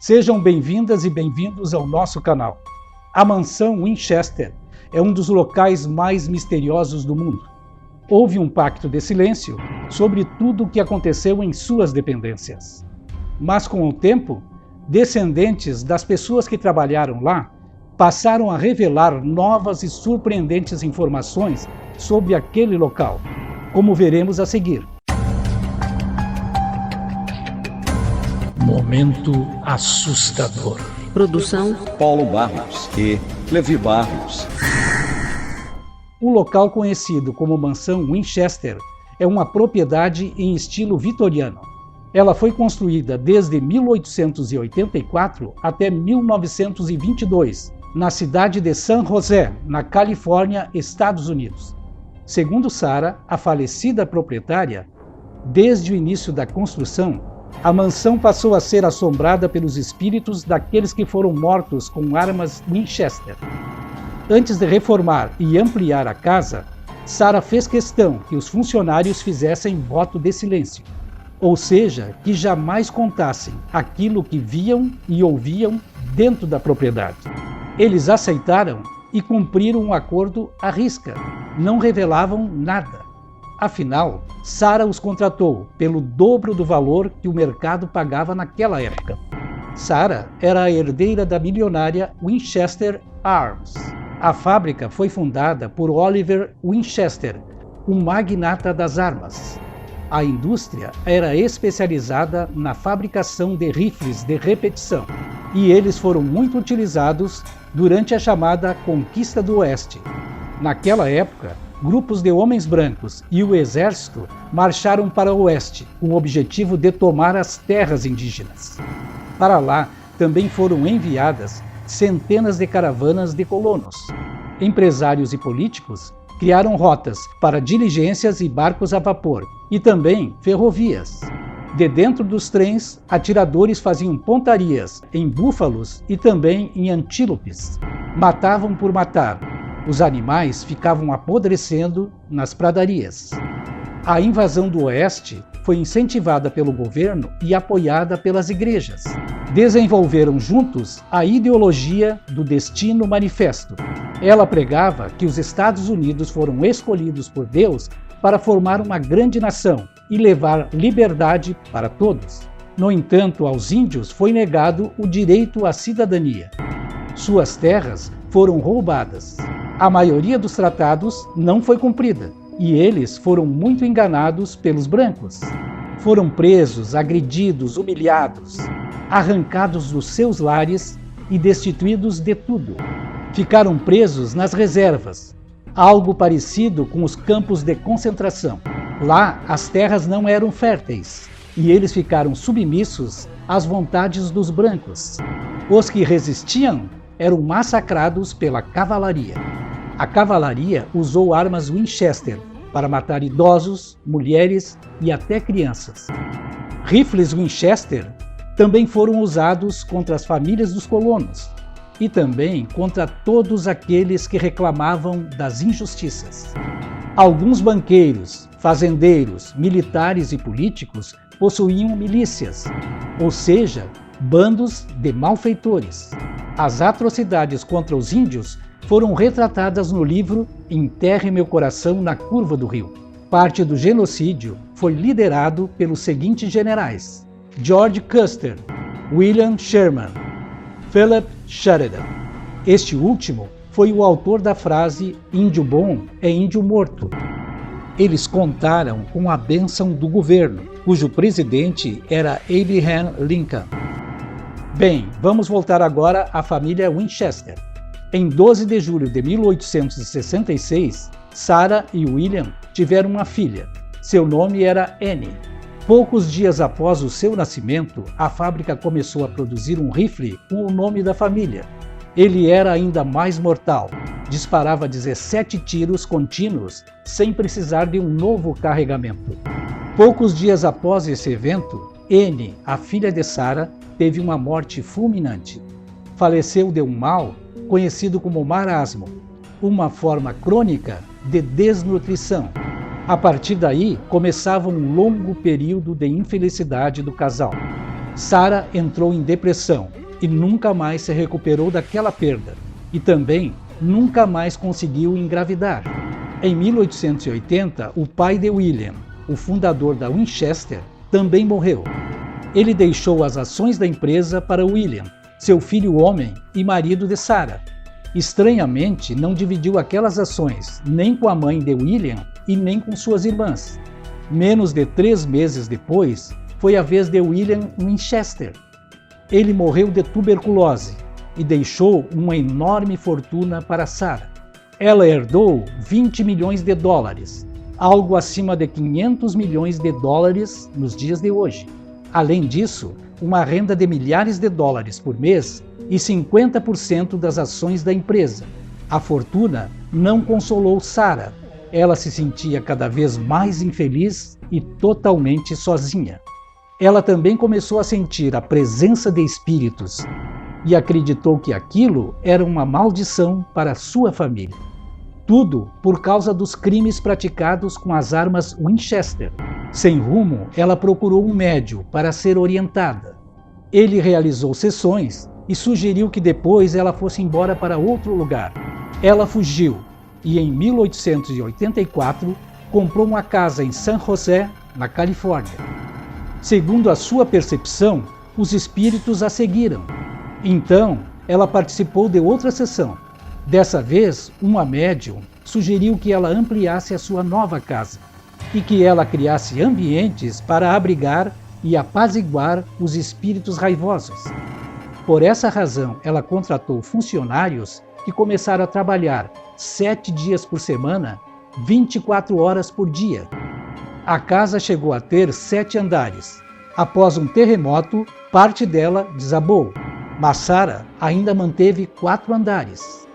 Sejam bem-vindas e bem-vindos ao nosso canal. A mansão Winchester é um dos locais mais misteriosos do mundo. Houve um pacto de silêncio sobre tudo o que aconteceu em suas dependências. Mas com o tempo, descendentes das pessoas que trabalharam lá passaram a revelar novas e surpreendentes informações sobre aquele local, como veremos a seguir. Momento assustador. Produção Paulo Barros e Levi Barros. O local conhecido como Mansão Winchester é uma propriedade em estilo vitoriano. Ela foi construída desde 1884 até 1922, na cidade de San José, na Califórnia, Estados Unidos. Segundo Sarah, a falecida proprietária, desde o início da construção, a mansão passou a ser assombrada pelos espíritos daqueles que foram mortos com armas Winchester. Antes de reformar e ampliar a casa, Sarah fez questão que os funcionários fizessem voto de silêncio, ou seja, que jamais contassem aquilo que viam e ouviam dentro da propriedade. Eles aceitaram e cumpriram um acordo à risca, não revelavam nada. Afinal, Sarah os contratou pelo dobro do valor que o mercado pagava naquela época. Sarah era a herdeira da milionária Winchester Arms. A fábrica foi fundada por Oliver Winchester, um magnata das armas. A indústria era especializada na fabricação de rifles de repetição, e eles foram muito utilizados durante a chamada Conquista do Oeste. Naquela época, grupos de homens brancos e o exército marcharam para o oeste com o objetivo de tomar as terras indígenas. Para lá também foram enviadas centenas de caravanas de colonos. Empresários e políticos criaram rotas para diligências e barcos a vapor e também ferrovias. De dentro dos trens, atiradores faziam pontarias em búfalos e também em antílopes. Matavam por matar. Os animais ficavam apodrecendo nas pradarias. A invasão do Oeste foi incentivada pelo governo e apoiada pelas igrejas. Desenvolveram juntos a ideologia do Destino Manifesto. Ela pregava que os Estados Unidos foram escolhidos por Deus para formar uma grande nação e levar liberdade para todos. No entanto, aos índios foi negado o direito à cidadania. Suas terras foram roubadas. A maioria dos tratados não foi cumprida e eles foram muito enganados pelos brancos. Foram presos, agredidos, humilhados, arrancados dos seus lares e destituídos de tudo. Ficaram presos nas reservas, algo parecido com os campos de concentração. Lá, as terras não eram férteis e eles ficaram submissos às vontades dos brancos. Os que resistiam eram massacrados pela cavalaria. A cavalaria usou armas Winchester para matar idosos, mulheres e até crianças. Rifles Winchester também foram usados contra as famílias dos colonos e também contra todos aqueles que reclamavam das injustiças. Alguns banqueiros, fazendeiros, militares e políticos possuíam milícias, ou seja, bandos de malfeitores. As atrocidades contra os índios foram retratadas no livro Enterre Meu Coração na Curva do Rio. Parte do genocídio foi liderado pelos seguintes generais: George Custer, William Sherman, Philip Sheridan. Este último foi o autor da frase "Índio bom é índio morto". Eles contaram com a bênção do governo, cujo presidente era Abraham Lincoln. Bem, vamos voltar agora à família Winchester. Em 12 de julho de 1866, Sarah e William tiveram uma filha. Seu nome era Annie. Poucos dias após o seu nascimento, a fábrica começou a produzir um rifle com o nome da família. Ele era ainda mais mortal. Disparava 17 tiros contínuos sem precisar de um novo carregamento. Poucos dias após esse evento, Annie, a filha de Sarah, teve uma morte fulminante. Faleceu de um mal conhecido como marasmo, uma forma crônica de desnutrição. A partir daí, começava um longo período de infelicidade do casal. Sarah entrou em depressão e nunca mais se recuperou daquela perda, e também nunca mais conseguiu engravidar. Em 1880, o pai de William, o fundador da Winchester, também morreu. Ele deixou as ações da empresa para William, seu filho homem e marido de Sarah. Estranhamente, não dividiu aquelas ações nem com a mãe de William e nem com suas irmãs. Menos de 3 meses depois, foi a vez de William Winchester. Ele morreu de tuberculose e deixou uma enorme fortuna para Sarah. Ela herdou 20 milhões de dólares, algo acima de 500 milhões de dólares nos dias de hoje. Além disso, uma renda de milhares de dólares por mês e 50% das ações da empresa. A fortuna não consolou Sarah. Ela se sentia cada vez mais infeliz e totalmente sozinha. Ela também começou a sentir a presença de espíritos e acreditou que aquilo era uma maldição para sua família. Tudo por causa dos crimes praticados com as armas Winchester. Sem rumo, ela procurou um médium para ser orientada. Ele realizou sessões e sugeriu que depois ela fosse embora para outro lugar. Ela fugiu e em 1884 comprou uma casa em San José, na Califórnia. Segundo a sua percepção, os espíritos a seguiram. Então, ela participou de outra sessão. Dessa vez, uma médium sugeriu que ela ampliasse a sua nova casa e que ela criasse ambientes para abrigar e apaziguar os espíritos raivosos. Por essa razão, ela contratou funcionários que começaram a trabalhar 7 dias por semana, 24 horas por dia. A casa chegou a ter 7 andares. Após um terremoto, parte dela desabou, mas Sarah ainda manteve 4 andares.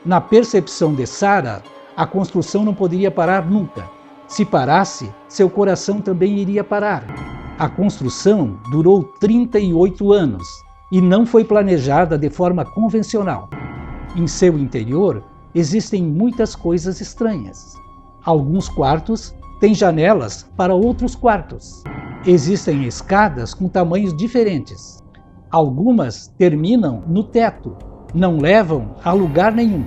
Na percepção de Sarah, a construção não poderia parar nunca. Se parasse, seu coração também iria parar. A construção durou 38 anos e não foi planejada de forma convencional. Em seu interior, existem muitas coisas estranhas. Alguns quartos têm janelas para outros quartos. Existem escadas com tamanhos diferentes. Algumas terminam no teto, não levam a lugar nenhum.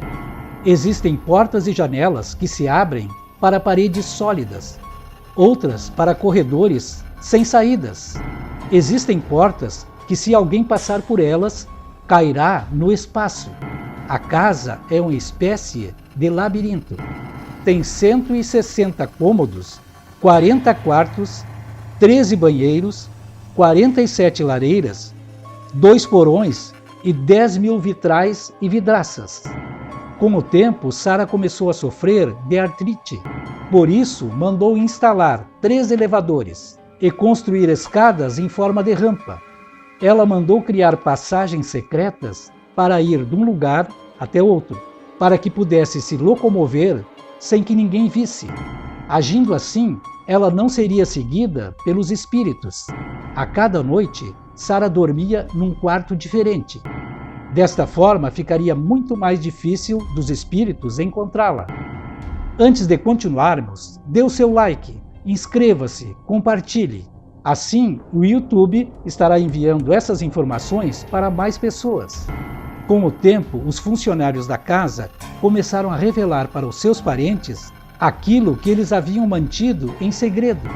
Existem portas e janelas que se abrem para paredes sólidas, outras para corredores sem saídas. Existem portas que, se alguém passar por elas, cairá no espaço. A casa é uma espécie de labirinto. Tem 160 cômodos, 40 quartos, 13 banheiros, 47 lareiras, 2 porões e 10 mil vitrais e vidraças. Com o tempo, Sarah começou a sofrer de artrite. Por isso, mandou instalar 3 elevadores e construir escadas em forma de rampa. Ela mandou criar passagens secretas para ir de um lugar até outro, para que pudesse se locomover sem que ninguém visse. Agindo assim, ela não seria seguida pelos espíritos. A cada noite, Sarah dormia num quarto diferente. Desta forma, ficaria muito mais difícil dos espíritos encontrá-la. Antes de continuarmos, dê o seu like, inscreva-se, compartilhe. Assim, o YouTube estará enviando essas informações para mais pessoas. Com o tempo, os funcionários da casa começaram a revelar para os seus parentes aquilo que eles haviam mantido em segredo.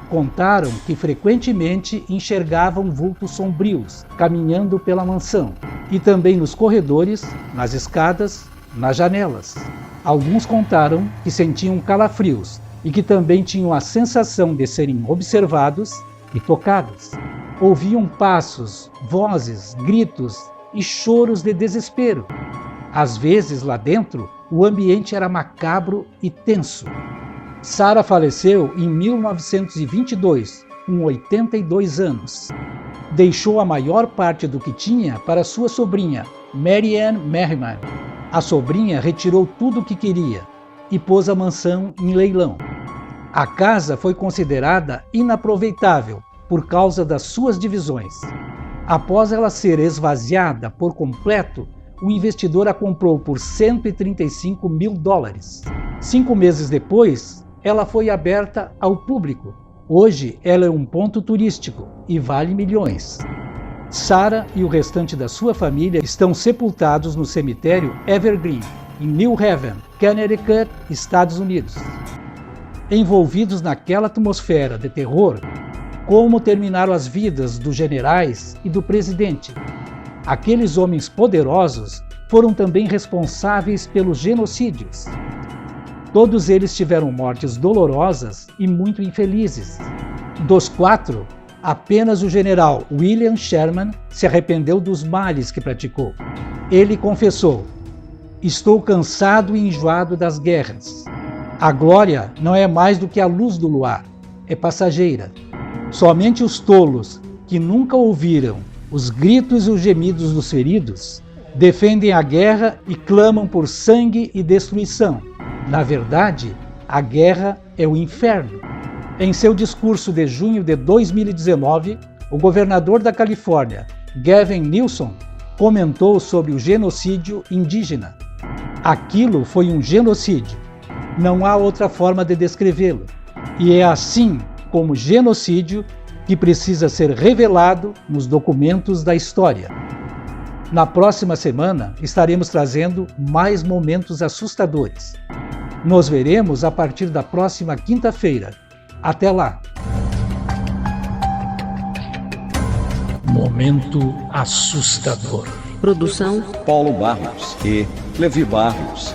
Contaram que frequentemente enxergavam vultos sombrios caminhando pela mansão e também nos corredores, nas escadas, nas janelas. Alguns contaram que sentiam calafrios e que também tinham a sensação de serem observados e tocados. Ouviam passos, vozes, gritos e choros de desespero. Às vezes, lá dentro, o ambiente era macabro e tenso. Sarah faleceu em 1922, com 82 anos. Deixou a maior parte do que tinha para sua sobrinha, Mary Ann Merriman. A sobrinha retirou tudo o que queria e pôs a mansão em leilão. A casa foi considerada inaproveitável por causa das suas divisões. Após ela ser esvaziada por completo, o investidor a comprou por $135 mil. 5 meses depois, ela foi aberta ao público. Hoje ela é um ponto turístico e vale milhões. Sarah e o restante da sua família estão sepultados no cemitério Evergreen, em New Haven, Connecticut, Estados Unidos. Envolvidos naquela atmosfera de terror, como terminaram as vidas dos generais e do presidente. Aqueles homens poderosos foram também responsáveis pelos genocídios. Todos eles tiveram mortes dolorosas e muito infelizes. Dos 4, apenas o general William Sherman se arrependeu dos males que praticou. Ele confessou: "Estou cansado e enjoado das guerras. A glória não é mais do que a luz do luar, é passageira. Somente os tolos, que nunca ouviram os gritos e os gemidos dos feridos, defendem a guerra e clamam por sangue e destruição. Na verdade, a guerra é o inferno." Em seu discurso de junho de 2019, o governador da Califórnia, Gavin Newsom, comentou sobre o genocídio indígena. "Aquilo foi um genocídio. Não há outra forma de descrevê-lo. E é assim, como genocídio, que precisa ser revelado nos documentos da história." Na próxima semana, estaremos trazendo mais momentos assustadores. Nos veremos a partir da próxima quinta-feira. Até lá! Momento assustador. Produção Paulo Barros e Levi Barros.